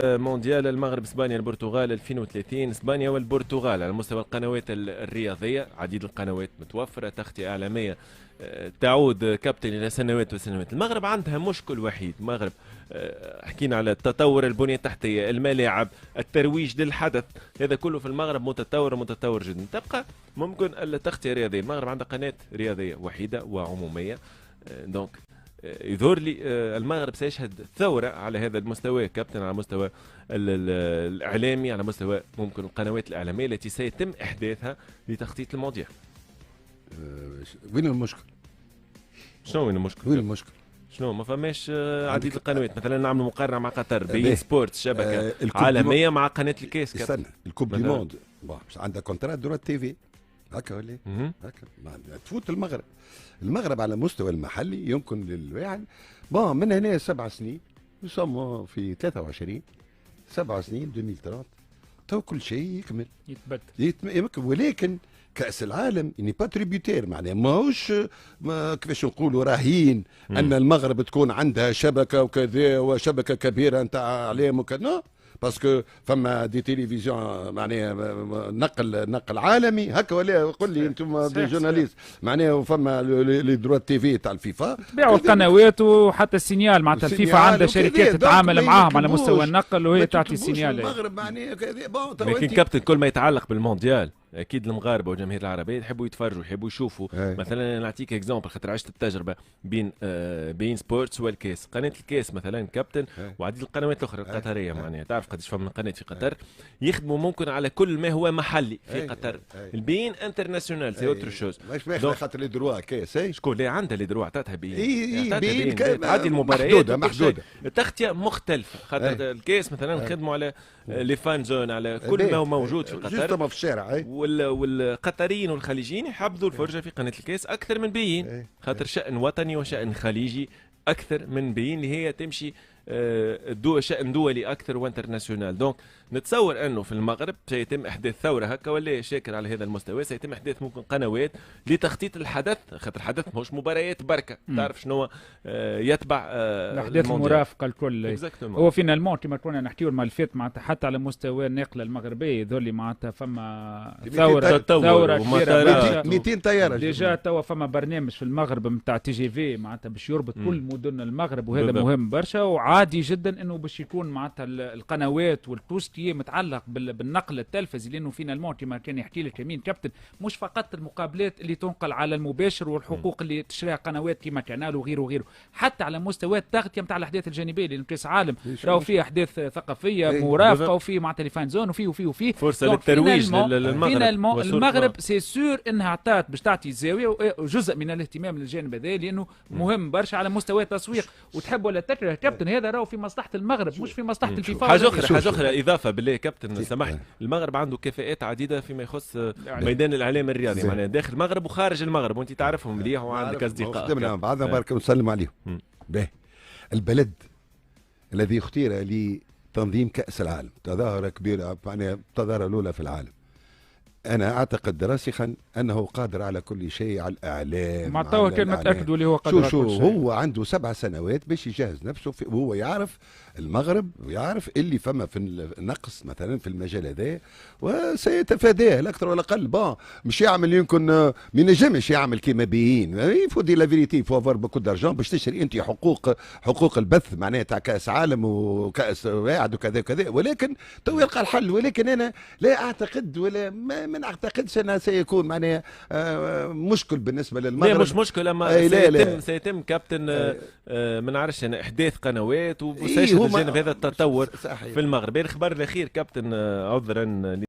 مونديال المغرب اسبانيا البرتغال 2030. اسبانيا والبرتغال على مستوى القنوات الرياضيه، عديد القنوات متوفره، تغطيه اعلاميه تعود كابتن الى سنوات وسنوات. المغرب عندها مشكل وحيد. المغرب حكينا على التطور، البنيه التحتيه، الملاعب، الترويج للحدث، هذا كله في المغرب متطور جدا. تبقى ممكن التغطيه الرياضيه. المغرب عندها قناه رياضيه وحيده وعموميه. دونك يظهر لي المغرب سيشهد ثورة على هذا المستوى كابتن، على مستوى الإعلامي، على مستوى ممكن القنوات الإعلامية التي سيتم إحداثها لتخطيط المواضيع. وين المشكل؟ شنو وين المشكل؟ وين المشكل؟ شنو ما فماش عديد القنوات؟ مثلا نعملوا مقارنة مع قطر، بين سبورتس شبكة عالمية مع قناة الكاس. استنى، الكوب دي موند عندها كونترات دورات تي في هكا ولا هكا تفوت المغرب على المستوى المحلي يمكن للواحد من هنا 7 سنين يسمى في 23 7 سنين 2030 تو كل شيء يكمل يتبدل ولكن كأس العالم اني با تريبيوتير، معناها ماهوش كيفاش نقولوا راهين ان المغرب تكون عندها شبكه وكذا وشبكه كبيره نتاع اعلام وكذا، باسكو فما دي تلفزيون معناها نقل عالمي هكا ولا قول لي انتم دي جورناليست معناها فما لي دروا تي في تاع الفيفا تبيعوا القنوات وحتى السينيال معناتها الفيفا عندها شركات تتعامل معاهم على مستوى النقل وهي تعطي سينيال. المغرب معناها لكن كابتن كل ما يتعلق بالمونديال اكيد المغاربه والجماهير العربيه يحبوا يتفرجوا، يحبوا يشوفوا. مثلا نعطيك اكزومبل خاطر عشت التجربه بين سبورتس والكاس. قناه الكاس مثلا كابتن وعديد القنوات الاخرى القطريه، معناها تعرف قداش فما قناه في قطر يخدموا ممكن على كل ما هو محلي في قطر. البين انترناسيونال سي اوتر شوز، مش باخذ خاطر لي دروا كاس شكون اللي عندها لي دروا عطاتها بين بين تعدي المباريات محدوده، التغطيه مختلفه. خاطر الكاس مثلا خدموا على لي فان زون، على كل ما هو موجود في قطر في الشارع. والقطريين والخليجيين يحبذوا الفرجه في قناه الكاس اكثر من بيين، خاطر شأن وطني وشأن خليجي اكثر من بيين اللي هي تمشي شأن دولي اكثر وانترناسيونال. دونك نتصور انه في المغرب سيتم احداث ثوره هكا ولا شاكر على هذا المستوى. سيتم احداث ممكن قنوات لتخطيط الحدث، خاطر الحدث ماهوش مباريات بركه، تعرف شنو يتبع الاحداث المرافقه الكل. هو فينالمون كما كنا نحكيو المره اللي فاتت معناتها حتى على مستوى النقله المغربيه يظهر لي معناتها فما ثوره كبيره 200 طياره ديجا. توا فما برنامج في المغرب نتاع تي جي في معناتها باش يربط كل مدن المغرب، وهذا مهم برشا. عادي جدا انه باش يكون معناتها القنوات والتوستي متعلق بالنقل التلفزي، لانه فينا الموت ما كان يحكي لك يمين كابتن مش فقط المقابلات اللي تنقل على المباشر والحقوق اللي تشريها قنوات كما كانال وغيره، حتى على مستوى التغطيه نتاع الاحداث الجانبيه، لانه كاس عالم راهو فيه احداث ثقافيه مرافقه وفيه معناتها فان زون وفيه فرصه للترويج للمغرب. المغرب سي سور انها عطات باش تعطي زاويه وجزء من الاهتمام للجانب هذا، لانه مهم برشا على مستوى التسويق. وتحب ولا تكره كابتن هذا راهو في مصلحه المغرب مش في مصلحه الفيفا. حاجه اخرى اضافه بالله كابتن سامحني، المغرب عنده كفاءات عديده فيما يخص ميدان الاعلام الرياضي، معناها داخل المغرب وخارج المغرب، وانت تعرفهم مليح وعندك اصدقاء خدمنا بعضنا بارك ونسلم عليهم. باهي البلد الذي اختير لتنظيم كاس العالم، تظاهره كبيره معناها التظاهره الاولى في العالم، أنا أعتقد راسخا أنه قادر على كل شيء، على الإعلام. مع توا كان متأكدوا اللي هو قادر على كل شيء. هو عنده 7 سنوات باش يجهز نفسه وهو يعرف المغرب ويعرف اللي فما في النقص مثلا في المجال هذا وسيتفاداه لا أكثر ولا أقل. مش يعمل يمكن ما ينجمش يعمل كيما بيين، يفو دي لا فيريتي فو افوار بوكو دارجون باش تشتري أنت حقوق البث معناها تاع كأس عالم وكأس واعد وكذا وكذا، ولكن تو يلقى الحل. ولكن أنا لا أعتقد ولا ما نعتقدش انها سيكون معناها مشكل بالنسبه للمغرب. لا مش مشكل، اما سيتم كابتن ما نعرفش انا احداث قنوات وسيشهد الجانب هذا التطور في المغرب. الخبر الاخير كابتن عذرا